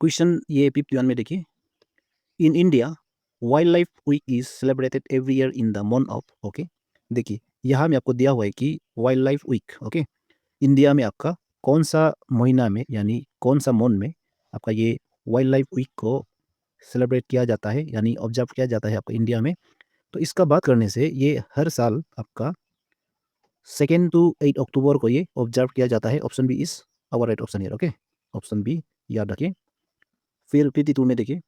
Question ये 51 में देखिए, in India wildlife week is celebrated every year in the month of, okay. देखिए यहाँ में आपको दिया हुआ है कि wildlife week, okay, India में आपका कौन सा महीना में यानी कौन सा मंथ में आपका ये वाइल्ड लाइफ वीक को सेलिब्रेट किया जाता है यानी ऑब्जर्व किया जाता है आपका इंडिया में। तो इसका बात करने से ये हर साल आपका 2 to 8 अक्टूबर को ये ऑब्जर्व किया जाता है। Option B is our right option here, okay. Option B याद रखिए। फिर 52 में देखिए,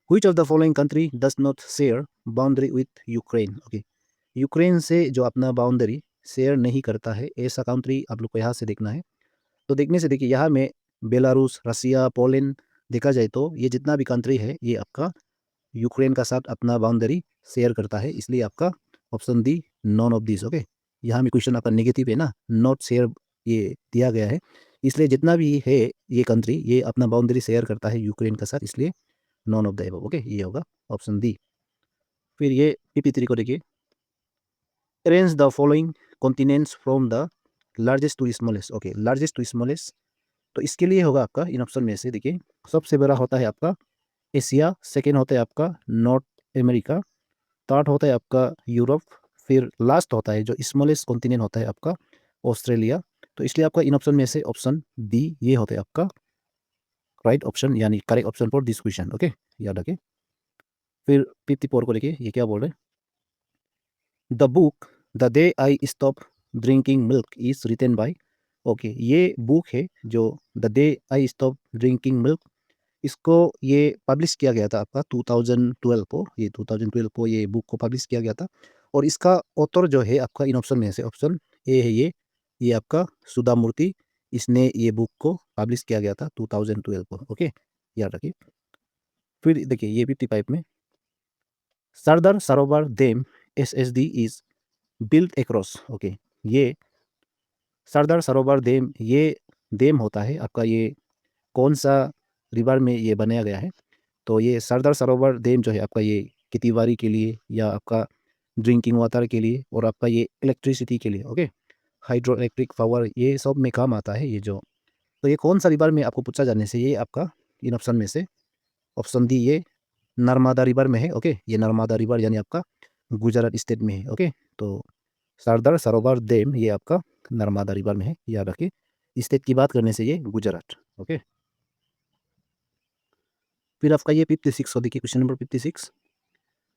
Which of the following country does not share boundary with Ukraine? Okay, Ukraine से जो अपना बाउंड्री शेयर नहीं करता है ऐसा कंट्री आप लोग को यहाँ से देखना है। तो देखने से देखिए यहाँ में बेलारूस, रसिया, पोलैंड देखा जाए तो ये जितना भी कंट्री है ये आपका यूक्रेन का साथ अपना बाउंड्री शेयर करता है, इसलिए आपका option D none of this, okay. यहाँ में क्वेश्चन आपका नेगेटिव है ना, नॉट शेयर ये दिया गया है, इसलिए जितना भी है ये कंट्री ये अपना बाउंड्री शेयर करता है यूक्रेन के साथ, इसलिए none of the above, okay, ये होगा ऑप्शन डी। फिर ये 53 को देखिए, arrange the following continents from the largest to smallest, okay, largest to smallest. तो इसके लिए होगा आपका इन ऑप्शन में से देखिए, सबसे बड़ा होता है आपका एशिया, सेकेंड होता है आपका नॉर्थ अमेरिका, थर्ड होता है आपका यूरोप, फिर लास्ट होता है जो स्मॉलेस्ट कॉन्टिनेंट होता है आपका ऑस्ट्रेलिया। तो इसलिए आपका इन ऑप्शन में से ऑप्शन डी ये होता है आपका राइट ऑप्शन यानी correct option for this question, okay, याद रखें। फिर 54 को देखिए, ये क्या बोल रहे हैं, the book the day I stop drinking milk is written by, okay, ये बुक है जो the day I stop drinking milk, इसको ये पब्लिश किया गया था आपका 2012 को, ये 2012 को ये बुक को पब्लिश किया गया था। और इसका ऑथर जो है आपका इन ऑप्शन में से ऑप्शन ए है ये आपका सुधा मूर्ति, इसने ये बुक को पब्लिश किया गया था 2012 को, ओके, याद रखिए। फिर देखिए ये 55 में, Sardar Sarovar dam SSD is built across, okay, ये सरदार सरोवर डैम ये डैम होता है आपका ये कौन सा रिवर में ये बनाया गया है। तो ये सरदार सरोवर डैम जो है आपका ये खेतीबाड़ी के लिए या आपका ड्रिंकिंग वाटर के लिए और आपका ये इलेक्ट्रिसिटी के लिए, ओके, हाइड्रो इलेक्ट्रिक पावर ये सब में काम आता है ये जो। तो ये कौन सा रिवर में आपको पूछा जाने से ये आपका इन ऑप्शन में से ऑप्शन डी ये नर्मदा रिवर में है, ओके, ये नर्मदा रिवर यानी आपका गुजरात स्टेट में है, ओके। तो सरदार सरोवर डैम ये आपका नर्मदा रिवर में है, याद रखिए। स्टेट की बात करने से ये गुजरात, ओके। फिर आपका ये 56 को देखिए, question number 56,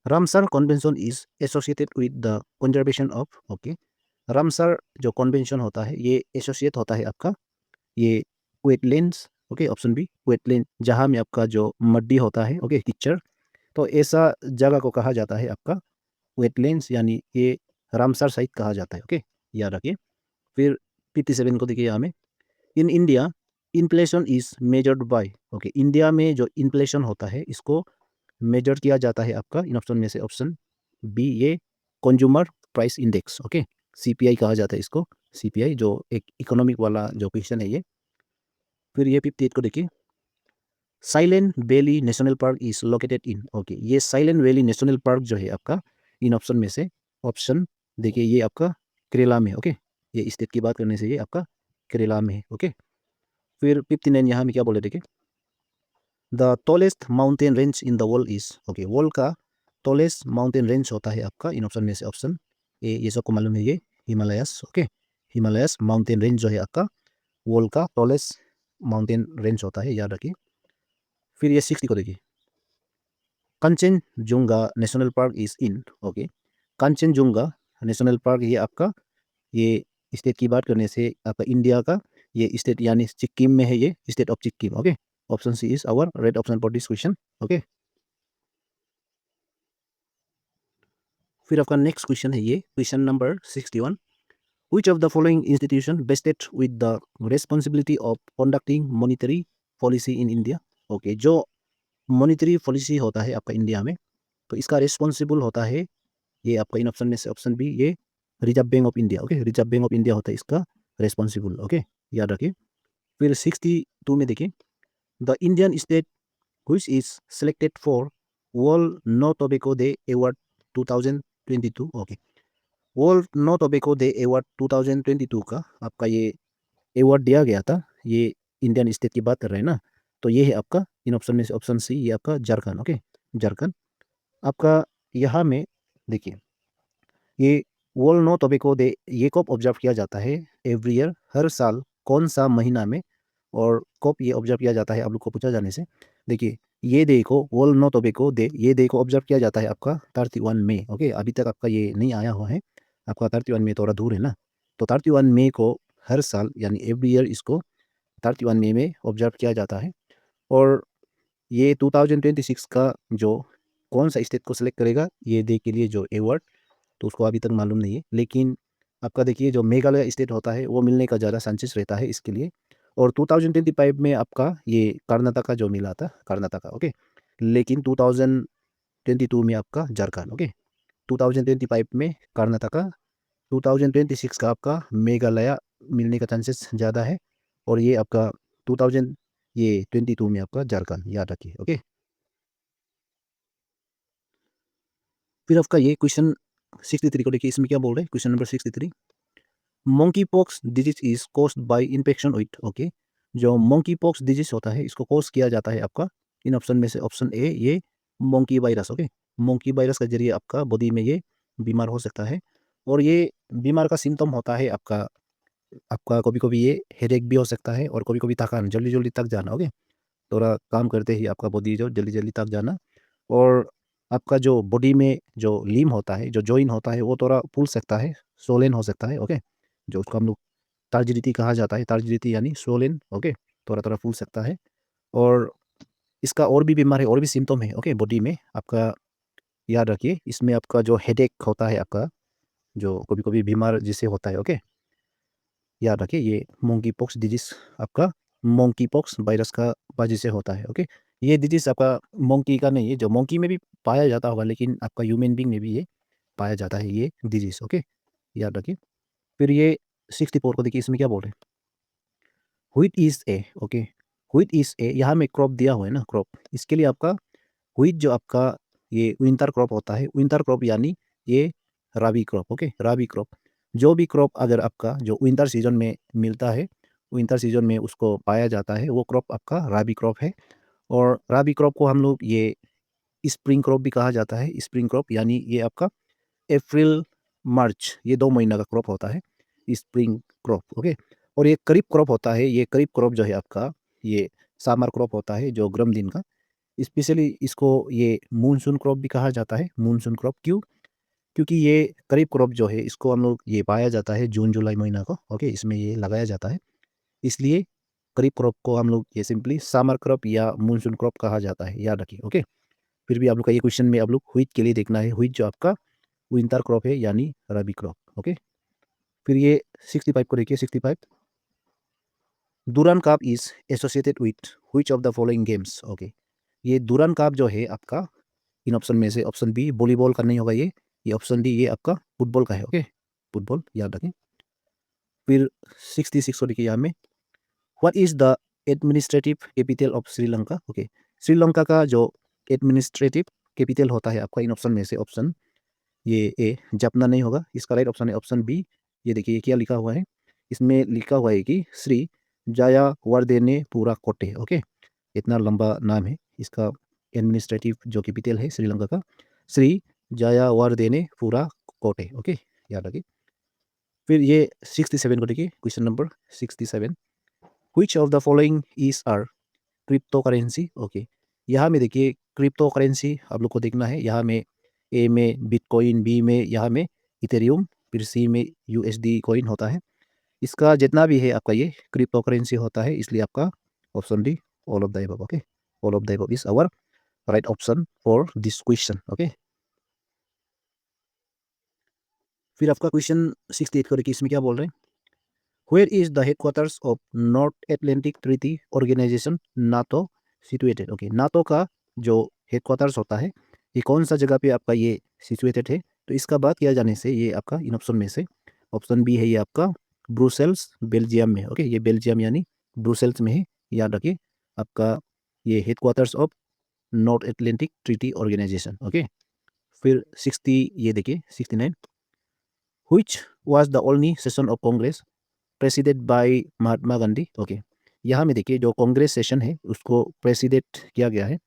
Ramsar convention is associated with the conservation of, okay, Ramsar जो कन्वेंशन होता है ये एसोसिएट होता है आपका ये wetlands, okay, option B wetland, जहाँ में आपका जो मड्डी होता है, ओके, कीचड़, तो ऐसा जगह को कहा जाता है आपका वेटलैंड्स यानी ये रामसर साइट कहा जाता है, ओके, याद रखिए। फिर 57 को देखिए यहाँ में, in India inflation is measured by, okay, India में जो इन्फ्लेशन होता है इसको मेजर किया जाता है आपका इन ऑप्शन में से ऑप्शन बी ये consumer price index, okay, CPI कहा जाता है इसको, CPI जो एक इकोनॉमिक वाला जो क्वेश्चन है ये। फिर ये 58 को देखिए, silent valley national park is located in, okay, ये साइलेंट वैली नेशनल पार्क जो है आपका इन ऑप्शन में से ऑप्शन देखिए ये आपका केरला में, ओके, ये स्टेट की बात करने से ये आपका केरला में है, ओके। फिर 59 यहाँ में क्या बोले देखिए, the tallest mountain range in the world is, okay, world का टॉलेस्ट माउंटेन रेंज होता है आपका इन ऑप्शन में से ऑप्शन ए, ये सबको मालूम है ये Himalayas, okay, Himalayas mountain range जो है आपका वर्ल्ड का टॉलेस्ट माउंटेन रेंज होता है, याद रखिए। फिर ये 60 को देखिए, Kanchenjunga national park is in, okay, Kanchenjunga national park ये आपका ये स्टेट की बात करने से आपका इंडिया का ये स्टेट यानी सिक्किम में है, ये state of Sikkim, okay, option C is our right option for this question, okay. फिर आपका नेक्स्ट क्वेश्चन है ये question number 61, which of the following institution vested with the responsibility of conducting monetary policy in India, okay, जो monetary policy होता है आपका India में तो इसका रिस्पॉन्सिबल होता है ये आपका इन ऑप्शन में से ऑप्शन बी ये reserve bank of India, okay, reserve bank of India होता है इसका रिस्पॉन्सिबल, ओके, याद रखिए। फिर 62 में देखिए, the Indian state which is selected for World No Tobacco Day Award 2022, okay, world no tobacco day award 2022 का आपका ये अवार्ड दिया गया था, ये इंडियन स्टेट की बात कर रहे हैं ना, तो ये है आपका इन ऑप्शन में से ऑप्शन सी, ये आपका झारखंड। ओके, झारखंड। आपका यहाँ में देखिए, ये वर्ल्ड नो टोबैको डे ये कब ऑब्जर्व किया जाता है? एवरी ईयर, हर साल कौन सा महीना में और कब ये ऑब्जर्व किया जाता है आप लोग को पूछा जाने से। देखिए, ये डे को वर्ल्ड नो टोबैको डे, ये डे को ऑब्जर्व किया जाता है आपका 31 मई। ओके, अभी तक आपका ये नहीं आया हुआ है, आपका 31 मई थोड़ा दूर है ना। तो 31 मई को हर साल यानी एवरी ईयर इसको 31 मई में ऑब्जर्व किया जाता है। और ये 2026 का जो कौन सा स्टेट को सिलेक्ट करेगा ये डे के लिए जो अवार्ड, तो उसको अभी तक मालूम नहीं है। लेकिन आपका देखिए जो मेघालय स्टेट होता है वो मिलने का ज़्यादा चांसेस रहता है इसके लिए। और 2025 में आपका ये कर्नाटका जो मिला था, कर्नाटका। ओके, लेकिन 2022 में आपका झारखंड। ओके, 2025 में कर्नाटका, 2026 का आपका मेघालय मिलने का चांसेस ज़्यादा है। और ये आपका 2022 में आपका झारखंड, याद रखिए। ओके, फिर आपका ये क्वेश्चन 63 को देखिए, इसमें क्या बोल रहे हैं, question number 63। Monkey pox disease is caused by infection with. Okay, जो मंकी पॉक्स डिजीज होता है इसको कॉज किया जाता है आपका इन ऑप्शन में से ऑप्शन ए, ये monkey virus. Okay, monkey virus के जरिए आपका बॉडी में ये बीमार हो सकता है। और ये बीमार का सिम्टम होता है आपका आपका कभी कभी ये हेडेक भी हो सकता है, और कभी कभी थकान, जल्दी जल्दी थक जाना। ओके, थोड़ा काम करते ही आपका बॉडी जो जल्दी जल्दी थक जाना। और आपका जो बॉडी में जो लिम होता है, जो जॉइन होता है, वो थोड़ा फूल सकता है, सोलेन हो सकता है। ओके, जो उसको हम लोग टार्जिडिटी कहा जाता है, टार्जिडिटी यानी सोलेन। ओके, थोड़ा थोड़ा फूल सकता है। और इसका और भी बीमार है, और भी सिम्टम है। ओके, बॉडी में आपका याद रखिए, इसमें आपका जो हेडेक होता है आपका, जो कभी कभी बीमार जिसे होता है। ओके, याद रखिए, ये मोंकी पॉक्स डिजीज आपका मोंकी पॉक्स वायरस का वजह से होता है। ओके, ये डिजीज आपका मोंकी का नहीं है, जो मोंकी में भी पाया जाता होगा, लेकिन आपका ह्यूमन बींग में भी ये पाया जाता है ये डिजीज। ओके, याद रखिए। फिर ये 64 को देखिए, इसमें क्या बोल रहे हैं, wheat is a. Okay, wheat is a, यहाँ में क्रॉप दिया हुआ है ना, क्रॉप। इसके लिए आपका व्हीट जो आपका ये विंटर क्रॉप होता है, विंटर क्रॉप यानी ये राबी क्रॉप। ओके, राबी क्रॉप, जो भी क्रॉप अगर आपका जो विंटर सीजन में मिलता है, विंटर सीजन में उसको पाया जाता है, वो क्रॉप आपका राबी क्रॉप है। और राबी क्रॉप को हम लोग ये स्प्रिंग क्रॉप भी कहा जाता है। स्प्रिंग क्रॉप यानी ये आपका अप्रैल मार्च, ये 2 महीना का क्रॉप होता है, स्प्रिंग क्रॉप। ओके, और ये करीब क्रॉप होता है, ये करीब क्रॉप जो है आपका ये समर क्रॉप होता है, जो गर्म दिन का। स्पेशली इसको ये मूनसून क्रॉप भी कहा जाता है। मूनसून क्रॉप क्यों? क्योंकि ये करीब क्रॉप जो है इसको हम लोग ये पाया जाता है जून जुलाई महीना को। ओके, इसमें ये लगाया जाता है, इसलिए करीब क्रॉप को हम लोग ये सिंपली समर क्रॉप या मूनसून क्रॉप कहा जाता है, याद रखिए। ओके, फिर भी आप लोग का ये क्वेश्चन में आप लोग व्हीट के लिए देखना है, व्हीट जो आपका विंटर क्रॉप है यानी रबी क्रॉप। ओके, फिर ये 65 को देखिए, 65। दुरान cup is associated with which of the following games. Okay, ये दुरान कप जो है आपका इन ऑप्शन में से ऑप्शन बी वॉलीबॉल का नहीं होगा, ये ऑप्शन डी ये आपका फुटबॉल का है। ओके, फुटबॉल, याद रखें। फिर 66 को देखिए यहाँ में, what is the administrative capital of Sri Lanka. Okay, Sri Lanka का जो एडमिनिस्ट्रेटिव कैपिटल होता है आपका इन ऑप्शन में से ऑप्शन ये ए जापना नहीं होगा, इसका राइट ऑप्शन है ऑप्शन बी। ये देखिए, ये क्या लिखा हुआ है, इसमें लिखा हुआ है कि श्री जायावर्देने पूरा कोटे। ओके, इतना लंबा नाम है इसका, एडमिनिस्ट्रेटिव जो कैपिटल है श्रीलंका का, श्री जायावर्देने पूरा कोटे। ओके, याद रखिए। फिर ये 67 को देखिए, question number 67। Which of the following is are cryptocurrency. Okay, यहाँ में देखिए क्रिप्टो करेंसी आप लोग को देखना है। यहाँ में ए में बिटकॉइन, बी में यहाँ में इथेरियम, फिर सी में यूएसडी कॉइन होता है। इसका जितना भी है आपका ये क्रिप्टो करेंसी होता है, इसलिए आपका option D all of the above. Okay, all of the above is our right option for this question. Okay, फिर आपका क्वेश्चन 68 को देखिए, इसमें क्या बोल रहे हैं, where is the headquarters of North Atlantic Treaty Organization NATO situated. Okay, NATO का जो हेडक्वार्टर्स होता है ये कौन सा जगह पे आपका ये सिचुएटेड है? तो इसका बात किया जाने से ये आपका इन ऑप्शन में से ऑप्शन बी है, ये आपका ब्रुसेल्स, बेल्जियम में। ओके, ये बेल्जियम यानी ब्रुसेल्स में है, याद रखिए। आपका ये headquarters of North Atlantic Treaty Organization. Okay, फिर 60, ये देखिए 69, which was the only session of Congress presided by Mahatma Gandhi. Okay, यहाँ में देखिए जो कांग्रेस सेशन है उसको प्रेसिडेंट किया गया है,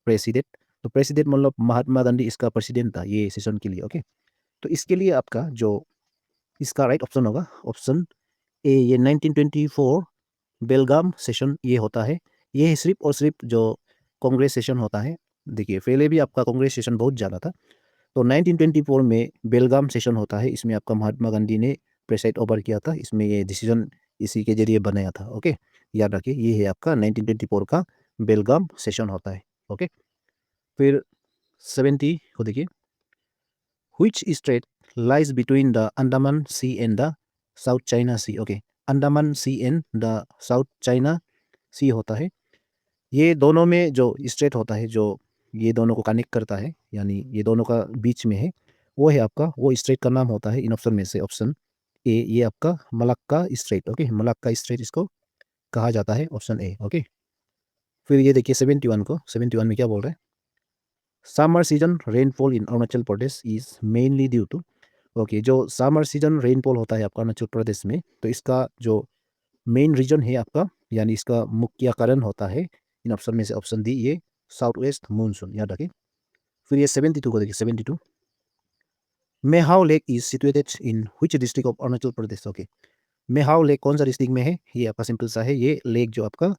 प्रेसिडेंट। तो प्रेसिडेंट मतलब महात्मा गांधी इसका प्रेसिडेंट था ये सेशन के लिए, ओके। तो इसके लिए आपका जो इसका राइट ऑप्शन होगा ऑप्शन ए, ये 1924 बेलगाम सेशन ये होता है। ये सिर्फ और सिर्फ जो कांग्रेस सेशन होता है। देखिए पहले भी आपका कांग्रेस सेशन बहुत ज़्यादा था, तो 1924 में बेलगाम सेशन होता है, इसमें आपका महात्मा गांधी ने प्रेसाइड ओवर किया था, इसमें ये डिसीजन इसी के जरिए बनाया था, ओके। याद रखिए ये है आपका 1924 का बेलगाम सेशन होता है, ओके। फिर 70 को देखिए, which strait lies between the Andaman Sea and the South China Sea, okay. Andaman Sea and the South China Sea होता है। ये दोनों में जो स्ट्रेट होता है जो ये दोनों को कनेक्ट करता है, यानी ये दोनों का बीच में है, वो है आपका, वो स्ट्रेट का नाम होता है इन ऑप्शन में से ऑप्शन ए, ये आपका Malacca strait, okay. Malacca strait इसको कहा जाता है, ऑप्शन ए, ओके। फिर ये देखिए 71 को, 71 में क्या बोल रहे हैं, summer season rainfall in Arunachal Pradesh is mainly due to, okay. जो समर सीजन रेनफॉल होता है आपका अरुणाचल प्रदेश में, तो इसका जो मेन रीजन है आपका, यानी इसका मुख्य कारण होता है इन ऑप्शन में से ऑप्शन डी, ये साउथ वेस्ट मानसून, याद रखें। फिर ये 72 को देखिए, 72 Mehao lake is situated in which district of Arunachal Pradesh, okay. Mehao lake कौन सा डिस्ट्रिक्ट में है, ये आपका सिंपल सा है, ये लेक जो आपका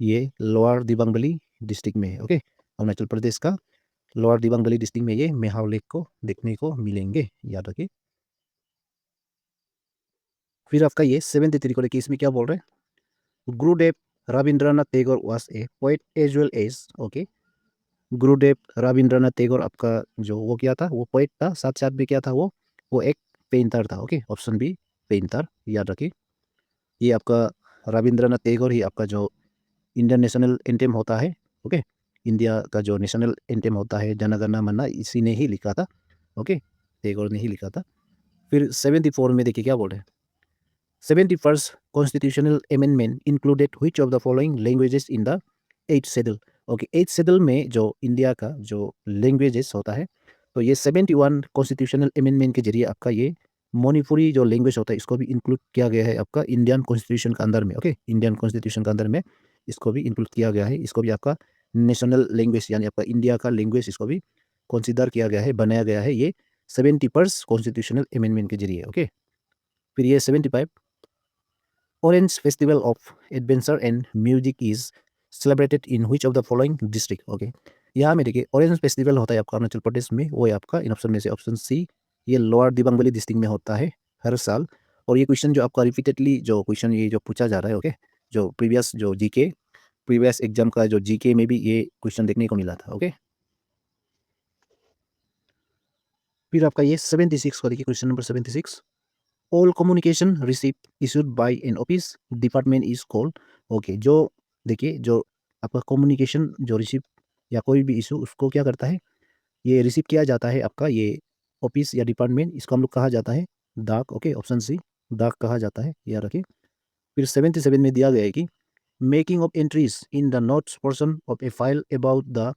ये लोअर दिबांग वैली डिस्ट्रिक्ट में है, ओके। अरुणाचल प्रदेश का लोअर दिबांग वैली डिस्ट्रिक्ट में ये मेहाव लेक को देखने को मिलेंगे, याद रखिए। फिर आपका ये 73 को देखिए, इसमें क्या बोल रहे हैं, Gurudev Rabindranath Tagore was a poet as well as, okay. Gurudev Rabindranath Tagore आपका जो वो क्या था, वो पोएट था, साथ साथ में क्या था वो एक पेंटर था, ओके। ऑप्शन बी पेंटर, याद रखिए। ये आपका रविंद्रनाथ टैगोर ही आपका जो इंडियन नेशनल एंथेम होता है, ओके। इंडिया का जो नेशनल एंथेम होता है जन गण मन, इसी ने ही लिखा था, ओके। टैगोर ने ही लिखा था। फिर 74 में देखिए क्या बोल रहे हैं, 71st constitutional amendment included which of the following languages in the 8th schedule, okay. 8th schedule में जो इंडिया का जो लैंग्वेजेस होता है, तो ये 71 कॉन्स्टिट्यूशनल अमेंडमेंट के जरिए आपका ये मणिपुरी जो लैंग्वेज होता है इसको भी इंक्लूड किया गया है आपका इंडियन कॉन्स्टिट्यूशन के अंदर में, ओके। इंडियन कॉन्स्टिट्यूशन के अंदर में इसको भी इंक्लूड किया गया है, इसको भी आपका नेशनल लैंग्वेज यानी आपका इंडिया का लैंग्वेज इसको भी कंसिडर किया गया है, बनाया गया है ये 71st कॉन्स्टिट्यूशनल अमेंडमेंट के जरिए, ओके। फिर ये 75 Orange Festival of Adventure and Music is celebrated in which of the following district, okay. यहाँ में देखिए ऑरेंज फेस्टिवल होता है आपका अरुणाचल प्रदेश में, वो है आपका इन ऑप्शन में से ऑप्शन सी, ये लोअर दिबांग वैली डिस्ट्रिक्ट में होता है हर साल। और ये क्वेश्चन जो आपका रिपीटेडली जो क्वेश्चन ये जो पूछा जा रहा है, ओके, जो प्रीवियस जो जीके प्रीवियस एग्जाम का जो जीके में भी ये क्वेश्चन देखने को मिला था, ओके। फिर आपका ये 76 को देखिए, question number 76, all communication receipt issued by an office department is called, okay. जो देखिए जो आपका कम्युनिकेशन जो रिसिप्ट या कोई भी इशू उसको क्या करता है, ये रिसीव किया जाता है आपका ये ऑफिस या डिपार्टमेंट, इसको हम लोग कहा जाता है डाक, ओके। ऑप्शन सी डाक कहा जाता है, याद रखिए। फिर 77 में दिया गया है कि making of entries in the notes portion of a file about the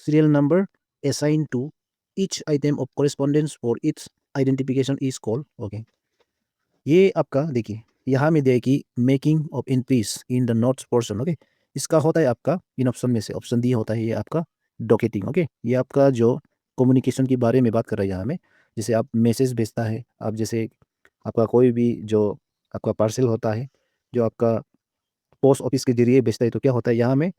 serial number assign to each item of correspondence for its identification is called, okay. ये आपका देखिए यहाँ में दिया है कि making of entries in the notes portion, okay. इसका होता है आपका इन ऑप्शन में से ऑप्शन डी होता है ये आपका डॉकेटिंग, ओके। ये आपका जो कम्युनिकेशन के बारे में बात कर रहे हैं यहाँ में, जैसे आप मैसेज भेजता है, आप जैसे आपका कोई भी जो आपका पार्सल होता है जो आपका पोस्ट ऑफिस के जरिए भेजता है, तो क्या होता है यहाँ में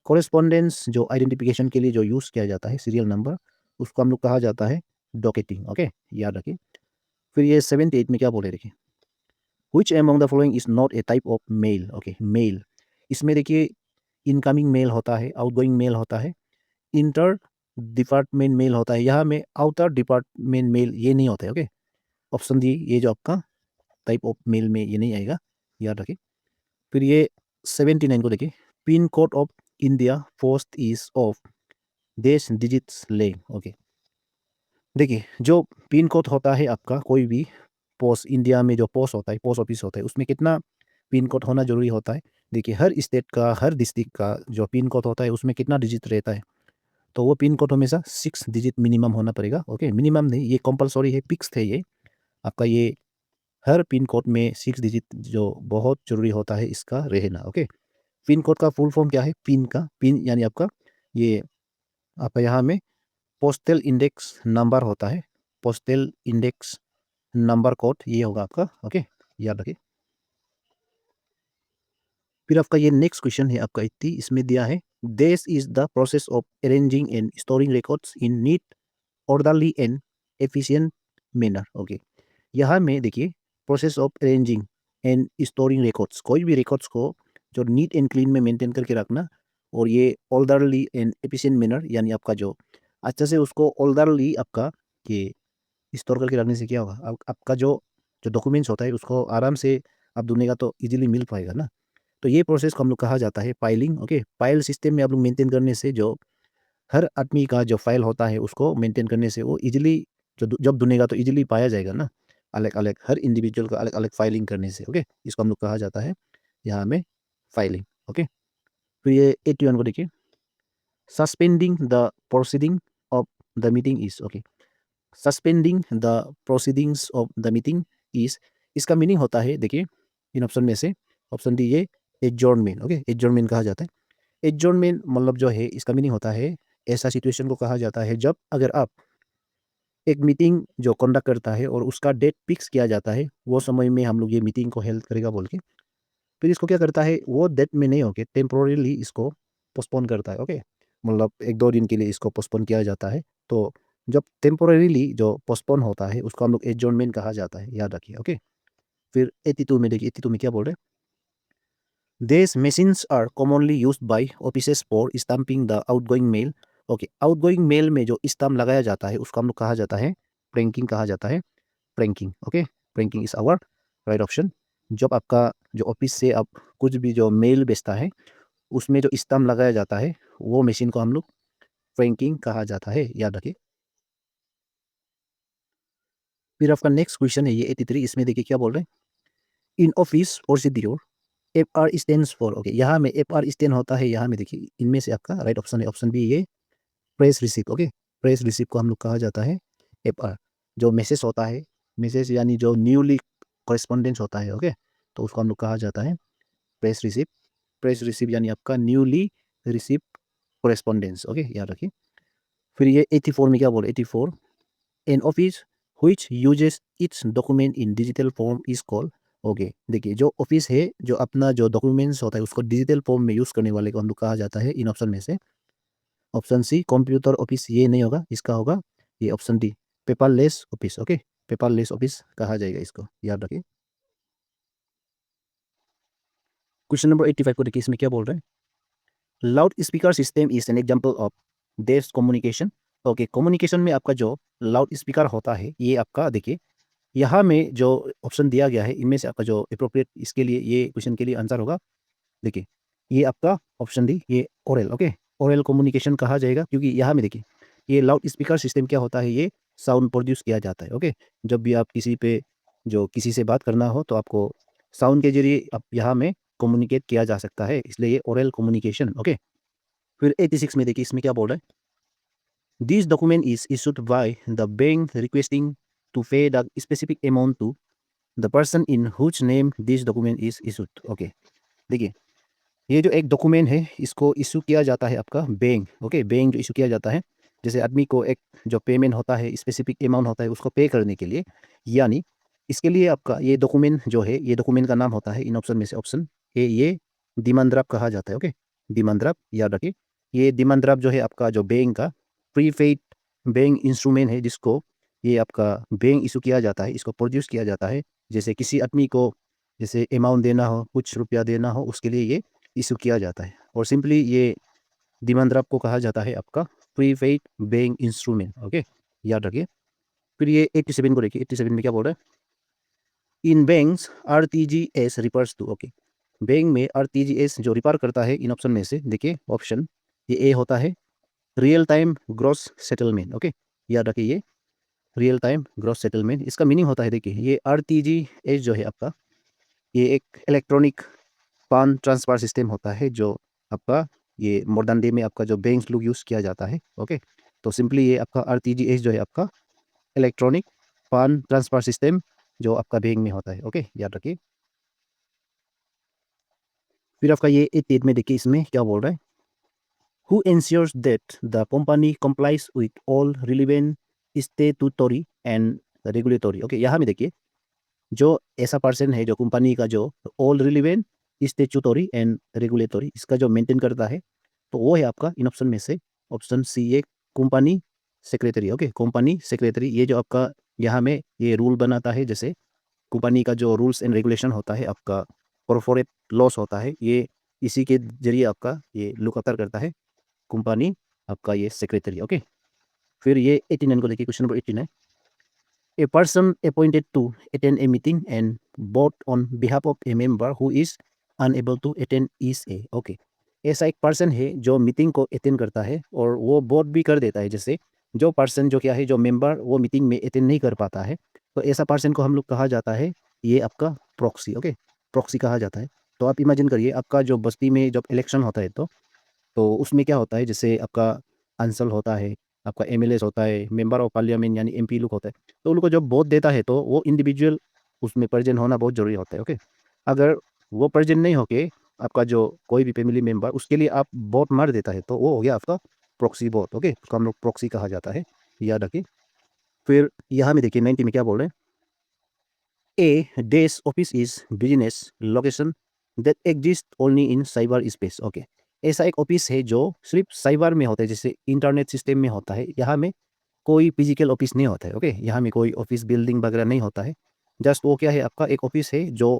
कॉरेस्पॉन्डेंस जो आइडेंटिफिकेशन के लिए जो यूज़ किया जाता है सीरियल नंबर, उसको हम लोग कहा जाता है डॉकेटिंग, ओके। याद रखिए। फिर ये 78 में क्या बोले देखिए, Which among the following is not a type of mail, okay. Mail इसमें देखिए इनकमिंग मेल होता है, आउटगोइंग मेल होता है, इंटर डिपार्टमेंट मेल होता है, यहाँ में आउटर डिपार्टमेंट मेल ये नहीं होता है, ओके। ऑप्शन डी ये जो आपका टाइप ऑफ मेल में ये नहीं आएगा, याद रखिए। फिर ये 79 को देखिए, pin code of India post is of देश डिजिट्स लेंग, ओके। देखिए जो पिन कोड होता है आपका कोई भी पोस्ट इंडिया में जो पोस्ट होता है, पोस्ट ऑफिस होता है, उसमें कितना पिन कोड होना जरूरी होता है। देखिए हर स्टेट का हर डिस्ट्रिक्ट का जो पिन कोड होता है उसमें कितना डिजिट रहता है, तो वो पिन कोड हमेशा 6 डिजिट मिनिमम होना पड़ेगा, ओके। मिनिमम नहीं, ये कंपलसरी है, फिक्स है ये आपका, ये हर पिन कोड में 6 डिजिट जो बहुत जरूरी होता है इसका रहना, ओके। पिन कोड का फुल फॉर्म क्या है? पिन यानी आपका ये आपका यहाँ में पोस्टल इंडेक्स नंबर होता है, पोस्टल इंडेक्स नंबर कोड ये होगा आपका। ओके, याद रखिए। फिर आपका ये नेक्स्ट क्वेश्चन है आपका 80, इसमें दिया है this is the process of arranging and storing records in neat orderly and efficient manner. Okay, यहाँ में देखिए process of arranging and storing records, कोई भी रिकॉर्ड्स को जो नीट एंड क्लीन में मेंटेन करके रखना, और ये ऑर्डरली एंड एफिशिएंट मैनर यानी आपका जो अच्छा से उसको ऑर्डरली आपका ये स्टोर करके रखने से क्या होगा, आपका जो जो डॉक्यूमेंट्स होता है उसको आराम से आप ढूंढेगा तो इजीली मिल पाएगा ना। तो ये प्रोसेस को हम लोग कहा जाता है फाइलिंग। ओके, फाइल सिस्टम में आप लोग मेंटेन करने से जो हर आदमी का जो फाइल होता है उसको मेंटेन करने से वो इजीली जब ढूंढेगा तो इजीली पाया जाएगा ना, अलग अलग हर इंडिविजुअल का अलग अलग फाइलिंग करने से। ओके, इसको हम लोग कहा जाता है यहाँ में फाइलिंग। ओके, फिर ये 81 को देखिए, suspending the proceeding of the meeting is. Okay, suspending the proceedings of the meeting is, इसका मीनिंग होता है देखिए इन ऑप्शन में से ऑप्शन डी ये एडजॉर्नमेंट। ओके, एडजॉर्नमेंट कहा जाता है। एडजॉर्नमेंट मतलब जो है इसका मीनिंग होता है ऐसा सिचुएशन को कहा जाता है जब अगर आप एक मीटिंग जो कंडक्ट करता है और उसका डेट फिक्स किया जाता है, वो समय में हम लोग ये मीटिंग को हेल्ड करेगा बोल के, फिर इसको क्या करता है वो डेट में नहीं होके टेम्पोररीली इसको पोस्टपोन करता है। ओके, मतलब एक दो दिन के लिए इसको पोस्टपोन किया जाता है। तो जब टेम्पोररीली जो पोस्टपोन होता है उसको हम लोग एडजॉर्नमेंट कहा जाता है, याद रखिए। ओके, फिर 82 में देखिए, 82 में क्या बोल रहे हैं, These machines are commonly used by offices for stamping the outgoing mail. Okay, outgoing mail में जो स्टाम्प लगाया जाता है उसको हम लोग कहा जाता है प्रैंकिंग, कहा जाता है pranking. Okay, pranking is our right option. जब आपका जो ऑफिस से आप कुछ भी जो मेल भेजता है उसमें जो स्टाम्प लगाया जाता है वो मशीन को हम लोग प्रैंकिंग कहा जाता है, याद रखिए। फिर आपका नेक्स्ट क्वेश्चन है ये 83, इसमें देखिए क्या बोल रहे हैं, in office procedure F R stands for. Okay, यहाँ में एफ आर स्टैंड होता है, यहाँ में देखिए इनमें से आपका राइट ऑप्शन है ऑप्शन बी ये press receipt. Okay, press receipt को हम लोग कहा जाता है एफ आर। जो मैसेज होता है, मैसेज यानी जो न्यूली कॉरेस्पॉन्डेंस होता है, ओके, तो उसको हम लोग कहा जाता है प्रेस रिसिप्ट। प्रेस रिसिप्ट यानी आपका न्यूली रिसिप्ट कॉरेस्पॉन्डेंस। ओके, याद रखिए। फिर ये 84 में क्या बोले, 84 an office which uses its document in digital form is called। Okay, देखिए जो ऑफिस है जो अपना जो डॉक्यूमेंट्स होता है उसको डिजिटल फॉर्म में यूज़ करने वाले को हम लोग कहा जाता है इन ऑप्शन में से ऑप्शन सी कंप्यूटर ऑफिस, ये नहीं होगा, इसका होगा ये option D paperless office. Okay, paperless office कहा जाएगा इसको, याद रखिए। क्वेश्चन नंबर 85 को देखिए, इसमें क्या बोल रहे हैं, loud speaker system is an example of देश कम्युनिकेशन। ओके, कम्युनिकेशन में आपका जो लाउड स्पीकर होता है ये आपका देखिए यहाँ में जो ऑप्शन दिया गया है इनमें से आपका जो अप्रोप्रिएट इसके लिए ये क्वेश्चन के लिए आंसर होगा, देखिए ये आपका ऑप्शन डी ये ओरल। ओके, ओरल कम्युनिकेशन कहा जाएगा क्योंकि यहाँ में देखिए ये लाउड स्पीकर सिस्टम क्या होता है, ये साउंड प्रोड्यूस किया जाता है। ओके, जब भी आप किसी पे जो किसी से बात करना हो तो आपको साउंड के जरिए आप यहाँ में कम्युनिकेट किया जा सकता है, इसलिए ये ओरल कम्युनिकेशन। ओके, फिर 86 में देखिए इसमें क्या बोल रहा है, this document is issued by the bank requesting to pay the specific amount to the person in whose name this document is issued. Okay, देखिए ये जो एक डॉक्यूमेंट है इसको इशू किया जाता है आपका बैंक। ओके, बैंक जो इशू किया जाता है जैसे आदमी को एक जो पेमेंट होता है स्पेसिफिक अमाउंट होता है उसको पे करने के लिए, यानी इसके लिए आपका ये डॉक्यूमेंट जो है ये डॉक्यूमेंट का नाम होता है इन ऑप्शन में से ऑप्शन ए ये डिमांड ड्राफ्ट कहा जाता है। ओके, डिमांड ड्राफ्ट याद रखिए। ये डिमांड ड्राफ्ट जो है आपका जो बैंक का प्रीपेड बैंक इंस्ट्रूमेंट है जिसको ये आपका बैंक इशू किया जाता है, इसको प्रोड्यूस किया जाता है जैसे किसी आदमी को जैसे अमाउंट देना हो, कुछ रुपया देना हो, उसके लिए ये इशू किया जाता है। और सिंपली ये डिमांड ड्राफ्ट को कहा जाता है आपका प्रीपेड बैंक इंस्ट्रूमेंट। ओके, याद रखिए। फिर ये 87 को देखिए, 87 में क्या बोल रहा है, in banks RTGS refers to. Okay, bank में आरटीजीएस जो रिफर करता है इन ऑप्शन में से देखिए ऑप्शन ये ए होता है real time gross settlement. Okay, याद रखिए ये रियल टाइम ग्रॉस सेटलमेंट, इसका मीनिंग होता है देखिए ये आरटीजीएस जो है आपका ये एक इलेक्ट्रॉनिक फंड ट्रांसफर सिस्टम होता है जो आपका ये मॉडर्न डे में आपका जो बैंक लोग यूज़ किया जाता है। ओके, तो सिंपली ये आपका आरटीजीएस जो है आपका इलेक्ट्रॉनिक फंड ट्रांसफर सिस्टम जो आपका बैंक में होता है। ओके, याद रखिए। फिर आपका ये 88 में देखिए इसमें क्या बोल रहा है, who ensures that the company complies with all relevant statutory and regulatory। Okay, यहाँ में देखिए जो ऐसा पर्सन है जो कंपनी का जो all relevant statutory and regulatory इसका जो मेंटेन करता है, तो वो है आपका इन ऑप्शन में से ऑप्शन सी, ये company secretary. Okay, company secretary ये जो आपका यहाँ में ये रूल बनाता है, जैसे कंपनी का जो रूल्स एंड रेगुलेशन होता है, आपका कॉर्पोरेट लॉस होता है, ये इसी के जरिए आपका ये लुक आफ्टर करता है कंपनी, आपका ये सेक्रेटरी। ओके, फिर ये 89 को देखिए, क्वेश्चन नंबर 18 है, a person appointed to attend a meeting and vote on behalf of a member who is unable to attend is a। Okay, ऐसा एक पर्सन है जो मीटिंग को अटेंड करता है और वो वोट भी कर देता है, जैसे जो पर्सन जो क्या है, जो मेंबर वो मीटिंग में अटेंड नहीं कर पाता है, तो ऐसा पर्सन को हम लोग कहा जाता है ये आपका प्रॉक्सी। ओके, प्रॉक्सी कहा जाता है। तो आप इमेजिन करिए आपका जो बस्ती में जब इलेक्शन होता है, तो उसमें क्या होता है, जैसे आपका अंसल होता है, आपका एमएलए होता है, मेंबर ऑफ पार्लियामेंट यानी एमपी लोग होता है, तो उनको जब वोट देता है तो वो इंडिविजुअल उसमें प्रेजेंट होना बहुत ज़रूरी होता है। ओके, अगर वो प्रेजेंट नहीं होके आपका जो कोई भी फैमिली मेंबर उसके लिए आप वोट मार देता है, तो वो हो गया आपका प्रॉक्सी वोट। ओके, उसको हम लोग प्रॉक्सी कहा जाता है, याद रखिए। फिर यहाँ में देखिए 90 में क्या बोल रहे हैं, A desk office is business location that exist only in cyber space। Okay, ऐसा एक ऑफिस है जो सिर्फ साइबर में होता है, जैसे इंटरनेट सिस्टम में होता है, यहाँ में कोई फिजिकल ऑफिस नहीं होता है। ओके, यहाँ में कोई ऑफिस बिल्डिंग वगैरह नहीं होता है, जस्ट वो क्या है, आपका एक ऑफिस है जो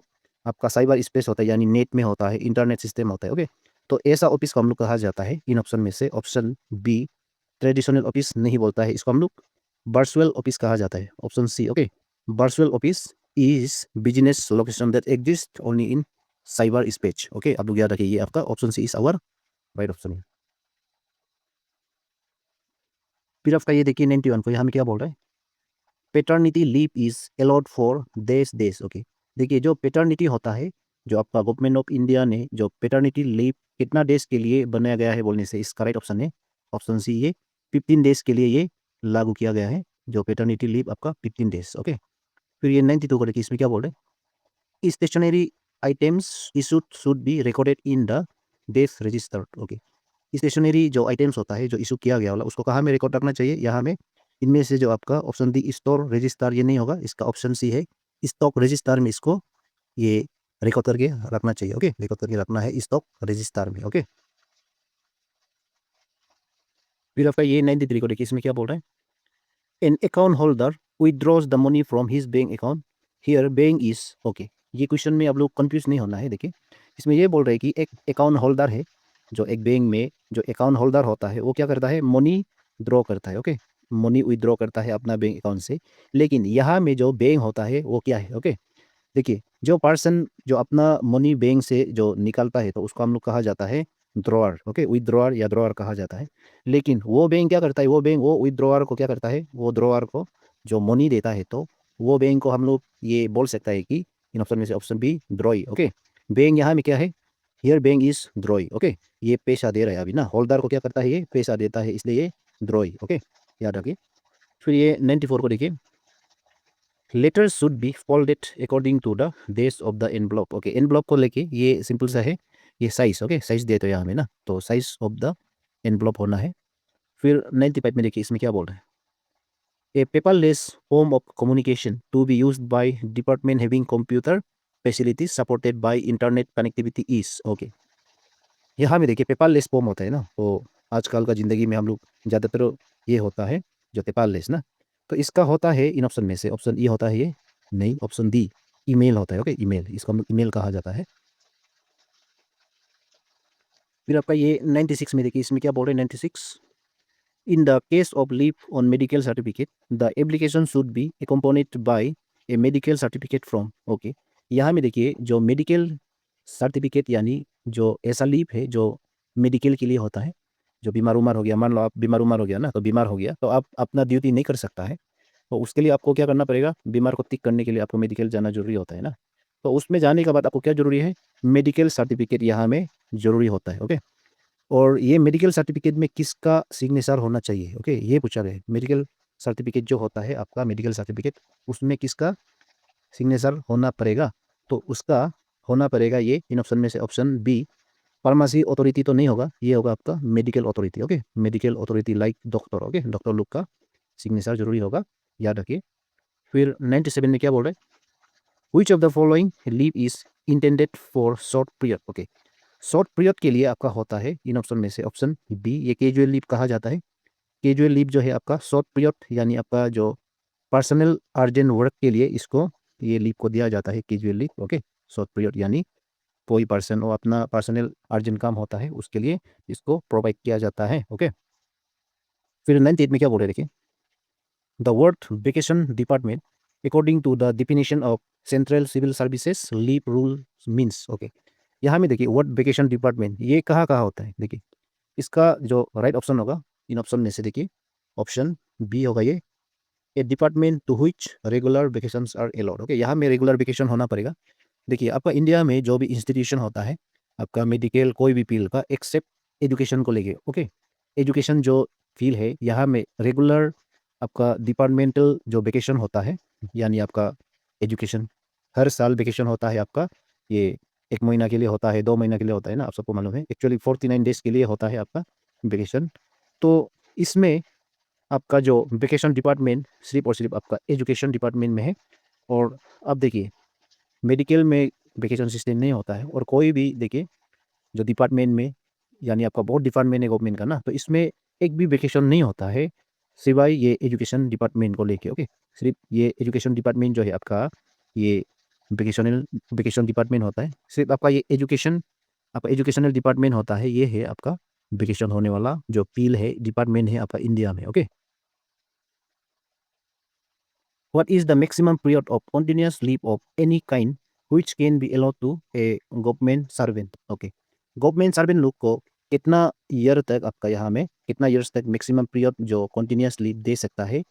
आपका साइबर स्पेस होता है, यानी नेट में होता है, इंटरनेट सिस्टम होता है। ओके, तो ऐसा ऑफिस को हम लोग कहा जाता है इन ऑप्शन में से ऑप्शन बी, ट्रेडिशनल ऑफिस नहीं बोलता है, इसको हम लोग वर्चुअल ऑफिस कहा जाता है, option C. Okay, virtual office is business location that exist only in cyberspace. Okay, आप लोग याद रखिए, ये आपका option C is our right option है। फिर आपका ये देखिए 91 को, यहाँ में क्या बोल रहा है, paternity leave is allowed for देश देश। ओके, देखिए जो पेटर्निटी होता है, जो आपका गवर्नमेंट ऑफ इंडिया ने जो पेटर्निटी लीव कितना डेज के लिए बनाया गया है बोलने से इसका राइट ऑप्शन है ऑप्शन सी, ये 15 डेज के लिए ये लागू किया गया है, जो पेटर्निटी लीव आपका 15 डेज। ओके, फिर ये 92 को देखिए, इसमें क्या बोल रहे हैं, stationery items issued should be recorded in the death register. Okay, stationery जो आइटम्स होता है जो इशू किया गया वाला, उसको कहाँ में रिकॉर्ड रखना चाहिए, यहाँ में इनमें से जो आपका ऑप्शन डी स्टोर रजिस्टर, ये नहीं होगा, इसका ऑप्शन सी है स्टॉक रजिस्टर में इसको ये रिकॉर्ड करके रखना चाहिए। ओके, रिकॉर्ड करके रखना है स्टॉक रजिस्टर में। ओके, फिर आपका ये 93 को देखिए, इसमें क्या बोल रहा है, an account holder withdraws the money from his bank account here bank is. Okay, ये क्वेश्चन में आप लोग कंफ्यूज नहीं होना है। देखिए इसमें ये बोल रहे हैं कि एक अकाउंट होल्डर है, जो एक बैंक में जो अकाउंट होल्डर होता है वो क्या करता है, मनी ड्रॉ करता है। ओके, मनी विथड्रॉ करता है अपना बैंक अकाउंट से, लेकिन यहाँ में जो बैंक होता है वो क्या है। ओके, देखिए जो पर्सन जो अपना मनी बैंक से जो निकालता है, तो उसको हम लोग कहा जाता है ड्रॉअर। ओके, विथड्रॉअर या ड्रॉअर कहा जाता है, लेकिन वो बैंक क्या करता है, वो बैंक वो विथड्रॉअर को क्या करता है, वो ड्रॉअर को जो मनी देता है, तो वो बैंक को हम लोग ये बोल सकता है कि इन ऑप्शन में से option B drawee. Okay, bank यहाँ में क्या है, here bank is drawee. Okay, ये पैसा दे रहा है अभी ना, होल्डर को क्या करता है, ये पैसा देता है, इसलिए ये ड्रॉई। ओके, याद रखिए। फिर ये 94 को देखिए, letters should be folded according to the days of the envelope. Okay, envelope को लेके ये सिंपल सा है, ये साइज। ओके, साइज दे तो यहाँ में ना, तो साइज ऑफ द एनवलप होना है। फिर 95 में देखिए, इसमें क्या बोल रहे हैं, a paperless form of communication to be used by department having computer facilities supported by internet connectivity is. Okay, यहाँ में देखिए पेपरलेस फॉर्म होता है ना, तो आजकल का ज़िंदगी में हम लोग ज़्यादातर ये होता है जो पेपरलेस ना, तो इसका होता है इन ऑप्शन में से ऑप्शन ई होता है ये, नहीं ऑप्शन डी ईमेल होता है। ओके, ईमेल, इसको हम लोग ईमेल कहा जाता है। फिर आपका ये 96 में देखिए, इसमें क्या बोल रहे हैं 96, in the case of leave on medical certificate the application should be accompanied by a medical certificate from. Okay, यहाँ में देखिए जो मेडिकल सर्टिफिकेट यानी जो ऐसा लीव है जो मेडिकल के लिए होता है, जो बीमार उमार हो गया, मान लो आप बीमार उमार हो गया ना, तो बीमार हो गया तो आप अपना ड्यूटी नहीं कर सकता है, तो उसके लिए आपको क्या करना पड़ेगा, बीमार को टिक करने के लिए आपको मेडिकल जाना जरूरी होता है ना, तो उसमें जाने के बाद आपको क्या जरूरी है, मेडिकल सर्टिफिकेट यहाँ में जरूरी होता है। ओके, और ये मेडिकल सर्टिफिकेट में किसका सिग्नेचर होना चाहिए, ओके, ये पूछा गया है। मेडिकल सर्टिफिकेट जो होता है आपका मेडिकल सर्टिफिकेट, उसमें किसका सिग्नेचर होना पड़ेगा, तो उसका होना पड़ेगा ये इन ऑप्शन में से ऑप्शन बी, फार्मेसी अथॉरिटी तो नहीं होगा, ये होगा आपका medical authority. Okay, medical authority like doctor. Okay, doctor लोग का सिग्नेचर जरूरी होगा, याद रखिए। फिर 97 में क्या बोल रहे हैं, which of the following leave is intended for short period. Okay, short period के लिए आपका होता है इन ऑप्शन में से ऑप्शन बी, ये कैजुअल लीव कहा जाता है। कैजुअल लीव जो है आपका शॉर्ट पीरियड यानी आपका जो पर्सनल अर्जेंट वर्क के लिए इसको ये लीव को दिया जाता है casual leave. Okay, short period यानी कोई पर्सन और अपना पर्सनल अर्जेंट काम होता है उसके लिए इसको प्रोवाइड किया जाता है। ओके, फिर 98 में क्या बोल रहे हैं देखिए, the word vacation department according to the definition of central civil services leave rule means. Okay, यहाँ में देखिए वर्ड वेकेशन डिपार्टमेंट ये कहाँ कहाँ होता है, देखिए इसका जो राइट ऑप्शन होगा इन ऑप्शन में से देखिए ऑप्शन बी होगा ये, a department to which regular vacations are allowed. Okay, यहाँ में रेगुलर वेकेशन होना पड़ेगा। देखिए आपका इंडिया में जो भी इंस्टीट्यूशन होता है आपका मेडिकल कोई भी फील्ड का एक्सेप्ट एजुकेशन को लेके। ओके, एजुकेशन जो फील्ड है यहाँ में रेगुलर आपका डिपार्टमेंटल जो वेकेशन होता है यानी आपका एजुकेशन हर साल वेकेशन होता है आपका, ये 1 महीना के लिए होता है, 2 महीना के लिए होता है ना, आप सबको मालूम है। एक्चुअली 49 डेज के लिए होता है आपका वेकेशन। तो इसमें आपका जो वेकेशन डिपार्टमेंट सिर्फ और सिर्फ आपका एजुकेशन डिपार्टमेंट में है। और अब देखिए मेडिकल में वेकेशन सिस्टम नहीं होता है, और कोई भी देखिए जो डिपार्टमेंट में यानी आपका बहुत डिपार्टमेंट है गवर्नमेंट का ना, तो इसमें एक भी वेकेशन नहीं होता है सिवाय ये एजुकेशन डिपार्टमेंट को लेके। ओके, सिर्फ ये एजुकेशन डिपार्टमेंट जो है आपका ये वेकेशनल वेकेशन डिपार्टमेंट होता है, सिर्फ आपका ये एजुकेशन आपका एजुकेशनल डिपार्टमेंट होता है, ये है आपका वेकेशन होने वाला जो फील्ड है डिपार्टमेंट है आपका इंडिया में। Okay, what is the maximum period of continuous leave of any kind which can be allowed to a government servant? Okay, government servant लोग को कितना ईयर तक आपका यहाँ में कितना ईयर्स तक मैक्सिमम पीरियड जो कॉन्टिन्यूस लीव दे सकता है,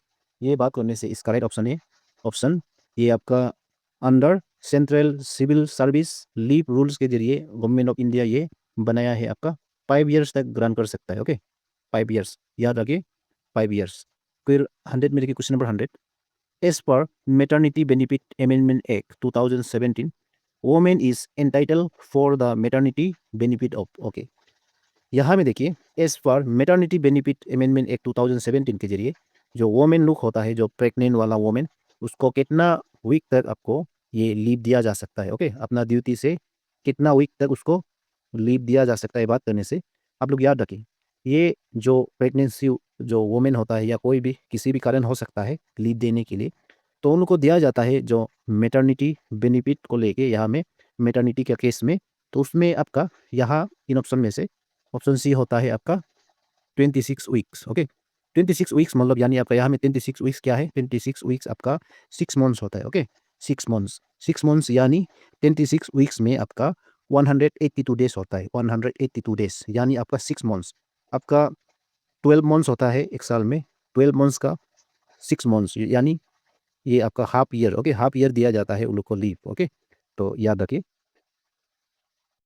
ये बात करने से इसका राइट ऑप्शन है ऑप्शन ये आपका under central civil service leave rules के जरिए गवर्नमेंट ऑफ इंडिया ये बनाया है आपका 5 ईयर्स तक ग्रांट कर सकता है। ओके, 5 ईयर्स याद रखिए 5 ईयर्स। फिर 100 में देखिए question number 100, as per Maternity Benefit Amendment Act 2017, woman is entitled for the maternity benefit of। okay, यहाँ में देखिए as per maternity benefit amendment act 2017 के जरिए जो वोमेन लुक होता है जो प्रेग्नेंट वाला वोमेन उसको कितना वीक तक आपको ये लीव दिया जा सकता है। ओके, अपना ड्यूटी से कितना वीक तक उसको लीव दिया जा सकता है, बात करने से आप लोग याद रखें ये जो प्रेगनेंसी जो वोमेन होता है या कोई भी किसी भी कारण हो सकता है लीव देने के लिए, तो उनको दिया जाता है जो मेटर्निटी बेनिफिट को लेके यहाँ में मेटर्निटी के केस में। तो उसमें आपका यहाँ इन ऑप्शन में से ऑप्शन सी होता है आपका 26 वीक्स। ओके, 26 वीक्स मतलब यानी आपका यहाँ में 26 वीक्स क्या है, 26 वीक्स आपका 6 मंथ्स होता है। ओके, 6 मंथ्स यानी 26 वीक्स में आपका 182 डेज होता है, 182 डेज यानी आपका 6 मंथ्स आपका 12 मंथ्स होता है एक साल में, 12 मंथ्स का 6 मंथ्स यानी ये आपका half year. Okay, half year दिया जाता है उन लोग को लीव। ओके, तो याद रखिए